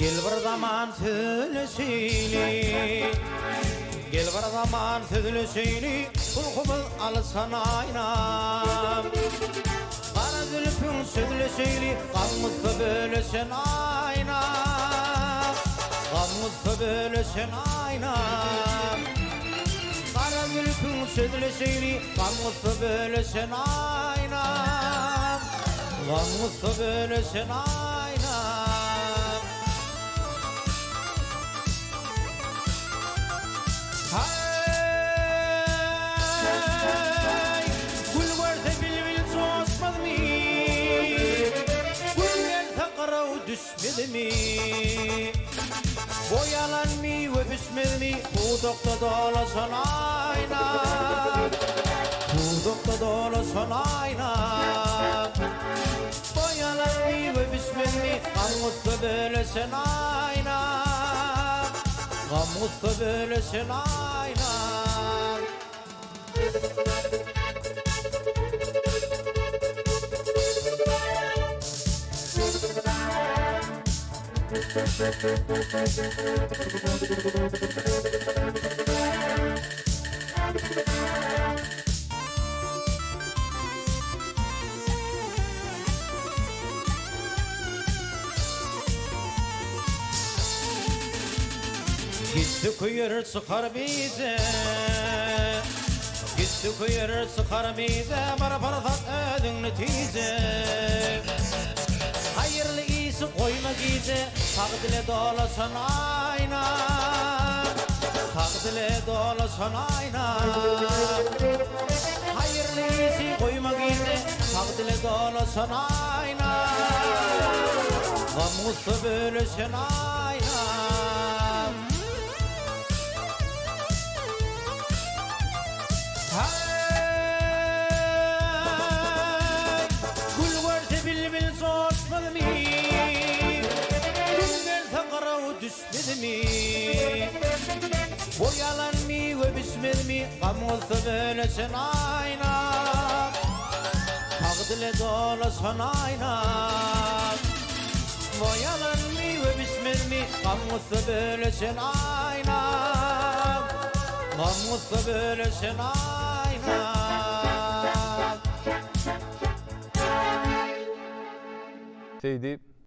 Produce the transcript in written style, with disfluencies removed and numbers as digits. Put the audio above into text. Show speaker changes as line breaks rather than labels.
Gel bir zaman söyleseyli, gel bir zaman söyleseyli, uykumuz alsan aynam. Kara zülfün söyleseyli, gamımızda bölesen aynam. Gamımızda bölesen aynam. Kara zülfün söyleseyli, gamımızda bölesen aynam. Gamımızda bölesen aynam. Hay, gül varsa bil susmadı mı? Gül gelse karav düşmedi mi? Boyalan mı ve büsmedi mi? Kudukta dolasan ayna, kudukta dolasan ayna. Boyalan mı ve büsmedi mi? Gamımızda bölesen ayna, gamımızda bölesen ayna. Gitti kuyur sıkar bize, gitti kuyur sıkar bize, para para sat ödünlü tize. Hayırlı iyisi koyma gize, tak dile dolasan ayna, tak dile dolasan ayna. Hayırlı iyisi koyma gize, tak dile dolasan ayna. Gamımızda bölesen ayna. Hay, gül varsa bil susmadı mı? Gül gelse karav düşmedi mi? Boyalan mı ve büsmedi mi? Gamımızda bölesen ayna, tak dile dolasan ayna. Boyalan mı ve büsmedi mi? Gamımızda bölesen ayna, gamımızda bölesen ayna.
Şeydi,